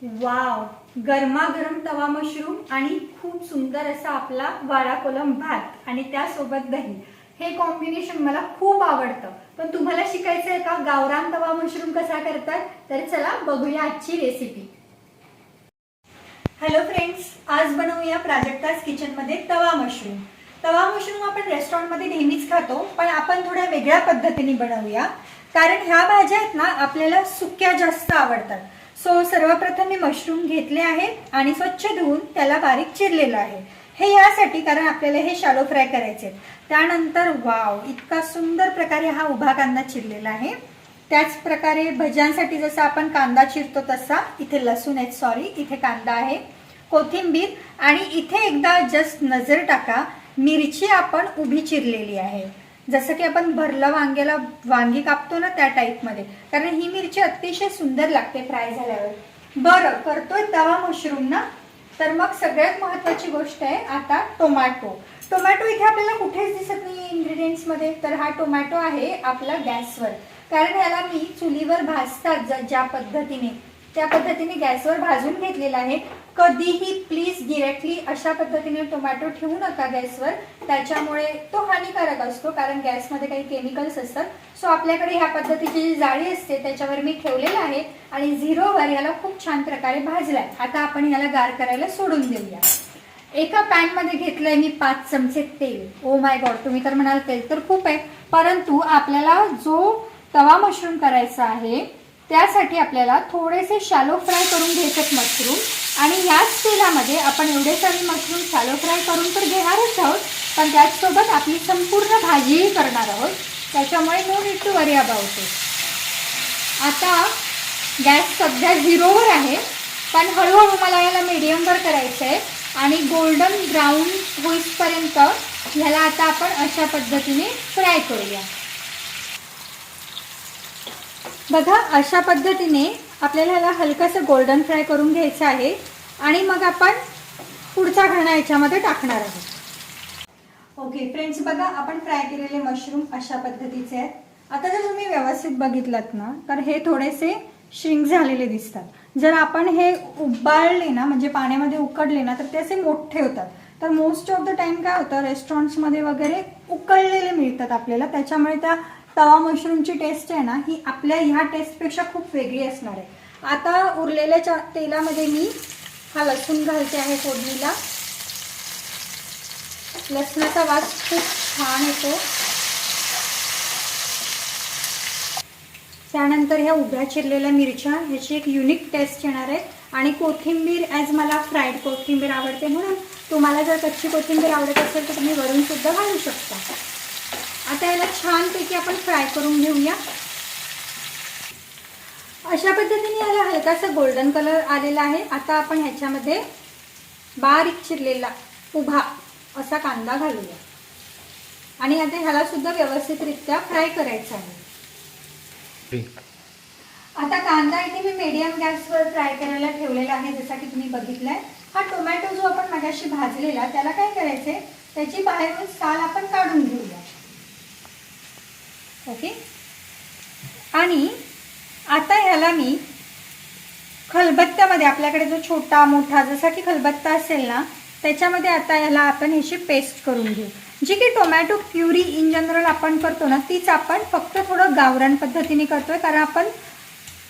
Wow, गरमागरम तवा mushroom आणि खूप सुंदर असा आपला वाडा कोलम भात आणि त्यासोबत दही, हे कॉम्बिनेशन मला खूप आवडतं. पण तुम्हाला शिकायचं आहे का गावरान तवा मशरूम कसा करतात? तर चला बघूया आजची रेसिपी. हॅलो फ्रेंड्स, आज बनवूया प्राजक्ताज किचन मध्ये तवा मशरूम. तवा मशरूम आपण रेस्टॉरंटमध्ये नेहमीच खातो, पण आपण थोड्या वेगळ्या पद्धतीने बनवूया. कारण ह्या भाज्या आहेत ना आपल्याला सुक्या जास्त आवडतात. सो सर्वप्रथम मी मशरूम घेतले आहे आणि स्वच्छ धुवून त्याला बारीक चिरलेलं आहे. हे यासाठी कारण आपल्याला हे शॅलो फ्राय करायचे. त्यानंतर वाव, इतका सुंदर प्रकारे हा उभा कांदा चिरलेला आहे. त्याच प्रकारे भज्यांसाठी जसा आपण कांदा चिरतो तसा इथे लसूण आहे, सॉरी इथे कांदा आहे, कोथिंबीर आणि इथे एकदा जस्ट नजर टाका, मिरची आपण उभी चिरलेली आहे. जसं की आपण भरलं वांग्याला वांगी कापतो ना त्या टाइप मध्ये, कारण ही मिरची अतिशय सुंदर लागते फ्राय झाल्यावर. बरं, करतोय तवा मशरूम ना, तर मग सगळ्यात महत्त्वाची गोष्ट आहे आता टोमॅटो. टोमॅटो इथे आपल्याला कुठेच दिसत नाही इंग्रेडियंट्स मध्ये, तर हा टोमॅटो आहे आपला गॅसवर. कारण ह्याला मी चुलीवर भाजतात ज्या पद्धतीने त्या पद्धतीने गॅसवर भाजून घेतलेला आहे. कधीही प्लीज डिरेक्टली अशा पद्धतीने टोमॅटो ठेवू नका गॅसवर, त्याच्यामुळे तो हानिकारक असतो, कारण गॅसमध्ये काही केमिकल्स असतात. सो आपल्याकडे ह्या पद्धतीची जी जाळी असते त्याच्यावर मी ठेवलेला आहे आणि झिरोवर याला खूप छान प्रकारे भाजलाय. आता आपण याला गार करायला सोडून देऊया. एका पॅन मध्ये घेतलंय मी 5 चमचे तेल. ओ माय गॉड, तुम्ही तर म्हणाल तेल तर खूप आहे, परंतु आपल्याला जो तवा मशरूम करायचा आहे त्यासाठी आपल्याला थोडेसे शॅलो फ्राय करून घ्यायचे मशरूम. आणि याच तेलामध्ये आपण एवढे सारे मशरूम शॅलो फ्राय करून तर घेणारच आहोत, पण त्याचसोबत आपली संपूर्ण भाजीही करणार आहोत. त्याच्यामुळे no need to worry about it. आता गॅस सध्या झिरोवर आहे, पण हळूहळू मला याला मीडियमवर करायचं आहे आणि गोल्डन ब्राऊन होईपर्यंत ह्याला आता आपण अशा पद्धतीने फ्राय करूया. बघा, अशा पद्धतीने आपल्याला ह्याला हलकंसं गोल्डन फ्राय करून घ्यायचं आहे आणि मग आपण पुढचा घाणा याच्यामध्ये टाकणार आहोत. ओके फ्रेंड्स, बघा आपण फ्राय केलेले मशरूम अशा पद्धतीचे आहेत. आता जर तुम्ही व्यवस्थित बघितलात ना, तर हे थोडेसे श्रिंक झालेले दिसतात. जर आपण हे उबाळले ना, म्हणजे पाण्यामध्ये उकडले ना, तर ते असे मोठे होतात. तर मोस्ट ऑफ द टाइम काय होतं, रेस्टॉरंट्समध्ये वगैरे उकळलेले मिळतात आपल्याला, त्याच्यामुळे त्या तवा मशरूमची टेस्ट आहे ना, ही आपल्या ह्या टेस्टपेक्षा खूप वेगळी असणार आहे. आता उरलेल्या तेलामध्ये मी हा लसूण घालते आहे फोडणीला. लसणाचा वास खूप छान येतो. त्यानंतर ह्या उभ्या चिरलेल्या मिरच्या, ह्याची एक युनिक टेस्ट येणार आहे. आणि कोथिंबीर, ॲज मला फ्राईड कोथिंबीर आवडते म्हणून, तुम्हाला जर कच्ची कोथिंबीर आवडत असेल तर तुम्ही वरून सुद्धा घालू शकता. आता याला छानपैकी आपण फ्राय करून घेऊया. अशा पद्धतीने याला हलकासा गोल्डन कलर आलेला आहे. आता आपण ह्याच्यामध्ये बारीक चिरलेला उभा असा कांदा घालूया आणि आता ह्याला सुद्धा व्यवस्थितरित्या फ्राय करायचा आहे. आता कांदा इथे मी मीडियम गॅसवर फ्राय करायला ठेवलेला आहे, जसा की तुम्ही बघितलाय. हा टोमॅटो जो आपण मगाशी भाजलेला, त्याला काय करायचंय, त्याची बाहेरून साल आपण काढून घेऊया. ओके, आणि आता ह्याला मी खलबत्त्यामध्ये, आपल्याकडे जो छोटा मोठा जसा की खलबत्ता असेल ना, त्याच्यामध्ये आता ह्याला आपण ह्याची पेस्ट करून घेऊ. जी की टोमॅटो प्युरी इन जनरल आपण करतो ना, तीच आपण फक्त थोडं गावरान पद्धतीने करतोय, कारण आपण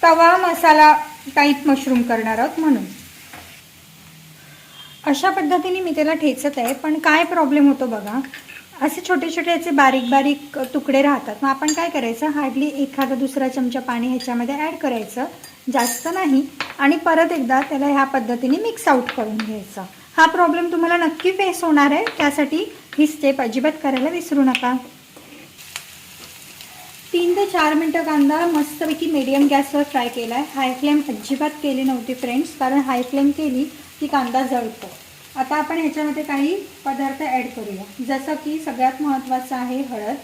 तवा मसाला टाईप मशरूम करणार आहोत म्हणून. अशा पद्धतीने मी त्याला ठेचत आहे. पण काय प्रॉब्लेम होतो बघा, असे छोटे छोटे याचे बारीक बारीक तुकडे राहतात. मग आपण काय करायचं, हार्डली एखादा दुसरा चमचा पाणी ह्याच्यामध्ये ॲड करायचं, जास्त नाही, आणि परत एकदा त्याला ह्या पद्धतीने मिक्स आउट करून घ्यायचं. हा प्रॉब्लेम तुम्हाला नक्की फेस होणार आहे, त्यासाठी ही स्टेप अजिबात करायला विसरू नका. 3 ते 4 मिनटं कांदा मस्तपैकी मीडियम गॅसवर फ्राय केला आहे. हाय फ्लेम अजिबात केली नव्हती फ्रेंड्स, कारण हाय फ्लेम केली की कांदा जळतो. आता आपण ह्याच्यामध्ये काही पदार्थ ॲड करूया, जसं की सगळ्यात महत्त्वाचं आहे हळद,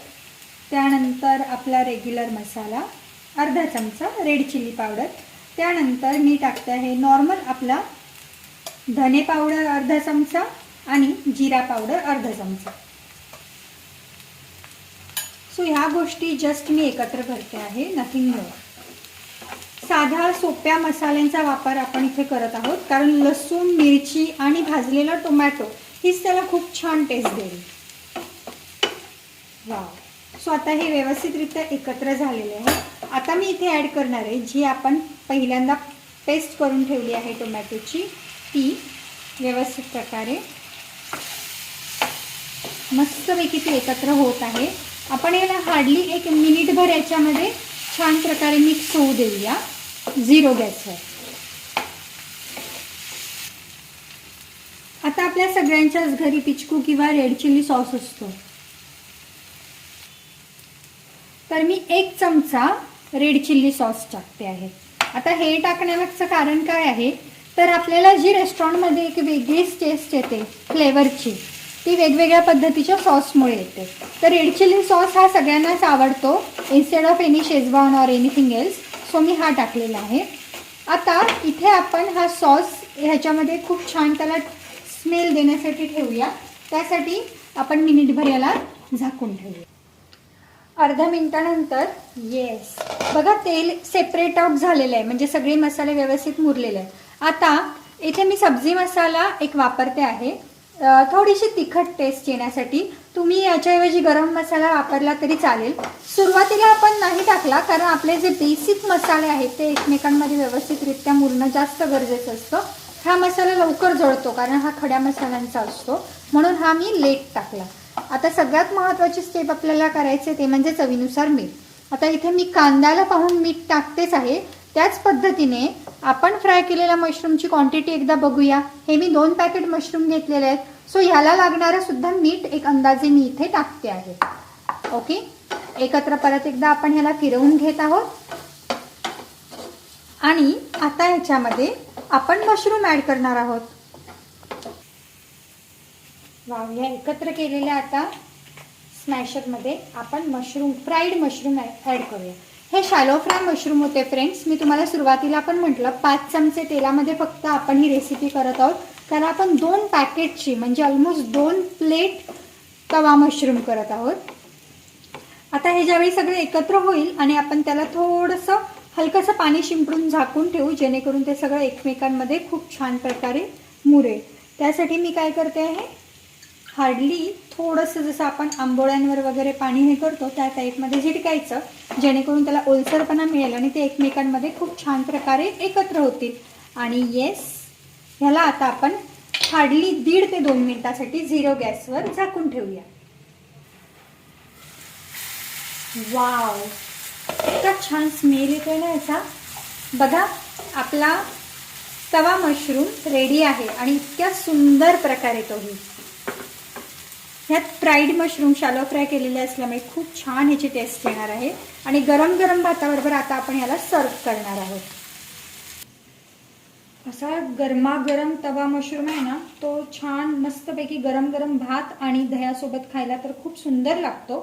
त्यानंतर आपला रेग्युलर मसाला अर्धा चमचा, रेड चिली पावडर, त्यानंतर मी टाकते आहे नॉर्मल आपला धने पावडर अर्धा चमचा आणि जिरा पावडर अर्धा चमचा. सो ह्या गोष्टी जस्ट मी एकत्र करते आहे, नथिंग मोर. साध्या सोप्या मसाल्यांचा वापर आपण इथे करत आहोत, कारण लसूण, मिरची आणि भाजलेला टोमॅटो हीच त्याला खूप छान टेस्ट देईल. वाव. सो आता हे व्यवस्थितरित्या एकत्र झालेले आहे. आता मी इथे ॲड करणार आहे जी आपण पहिल्यांदा पेस्ट करून ठेवली आहे टोमॅटोची, ती व्यवस्थित प्रकारे मस्तपैकी ती एकत्र होत आहे. आपण याला हार्डली 1 मिनिटभर याच्यामध्ये छान प्रकारे मिक्स होऊ देऊया 0 गॅसवर. आता आपल्या सगळ्यांच्याच घरी पिचकू किंवा रेड चिली सॉस असतो, तर मी 1 चमचा रेड चिल्ली सॉस टाकते आहे. आता हे टाकण्यामागचं कारण काय आहे, तर आपल्याला जी रेस्टॉरंटमध्ये एक वेगळीच टेस्ट येते फ्लेवरची, ती वेगवेगळ्या पद्धतीच्या सॉसमुळे येते. तर रेड चिल्ली सॉस हा सगळ्यांनाच आवडतो instead of any schezwan or anything else. So मी हा टाकलेला आहे. आता इथे आपण हा सॉस ह्याच्यामध्ये खूप छान त्याला स्मेल देण्यासाठी ठेवूया. त्यासाठी आपण मिनिटभर याला झाकून ठेवूया. अर्ध्या मिनिटानंतर येस, बघा तेल सेपरेट आउट झालेलं आहे, म्हणजे सगळे मसाले व्यवस्थित मुरलेले आहे. आता इथे मी सब्जी मसाला एक वापरते आहे, थोडीशी तिखट टेस्ट येण्यासाठी. तुम्ही याच्याऐवजी गरम मसाला वापरला तरी चालेल. सुरुवातीला आपण नाही टाकला, कारण आपले जे बेसिक मसाले आहेत ते एकमेकांमध्ये व्यवस्थितरित्या मुरणं जास्त गरजेचं असतं. हा मसाला लवकर जळतो कारण हा खड्या मसाल्यांचा असतो, म्हणून हा मी लेट टाकला. आता सगळ्यात महत्त्वाची स्टेप आपल्याला करायचे ते म्हणजे चवीनुसार मीठ. आता इथे मी कांद्याला पाहून मीठ टाकतेच आहे. त्याच पद्धतीने आपण फ्राय केलेल्या मशरूमची क्वांटिटी एकदा बघूया. हे मी 2 पॅकेट मशरूम घेतलेले आहेत, सो ह्याला लागणारं सुद्धा मीठ एक अंदाजे मी इथे टाकते आहे. ओके, एकत्र परत एकदा आपण ह्याला फिरवून घेत आहोत. आणि आता ह्याच्यामध्ये आपण मशरूम ॲड करणार आहोत. वाव, या एकत्र केलेल्या आता स्मॅशरमध्ये आपण मशरूम, फ्राईड मशरूम ॲड करूया. हे शॅलो फ्राय मशरूम होते फ्रेंड्स. मी तुम्हाला सुरुवातीला पण म्हटलं 5 चमचे तेलामध्ये फक्त आपण ही रेसिपी करत आहोत, कारण आपण 2 पॅकेटची म्हणजे ऑलमोस्ट 2 प्लेट तवा मशरूम करत आहोत. आता हे ज्यावेळी सगळं एकत्र होईल आणि आपण त्याला थोडंसं हलकंसं पाणी शिंपडून झाकून ठेवू, जेणेकरून ते सगळं एकमेकांमध्ये खूप छान प्रकारे मुरेल. त्यासाठी मी काय करते आहे, हार्डली थोडंसं जसं आपण आंबोळ्यांवर वगैरे पाणी हे करतो त्या टाईपमध्ये झिडकायचं, जेणेकरून त्याला ओलसरपणा मिळेल आणि ते एकमेकांमध्ये खूप छान प्रकारे एकत्र होतील. आणि येस, ह्याला आता आपण हार्डली 1.5 ते 2 मिनिटासाठी 0 गॅसवर झाकून ठेवूया. वाव, इतका छान स्मेल येतोय ना याचा. बघा, आपला तवा मशरूम रेडी आहे आणि इतक्या सुंदर प्रकारे तोही. ह्यात फ्राईड मशरूम शॅलो फ्राय केलेले असल्यामुळे खूप छान ह्याची टेस्ट येणार आहे. आणि गरम गरम भाताबरोबर आता आपण ह्याला सर्व करणार आहोत. असा गरमागरम तवा मशरूम आहे ना, तो छान मस्तपैकी गरम गरम भात आणि दह्यासोबत खायला तर खूप सुंदर लागतो.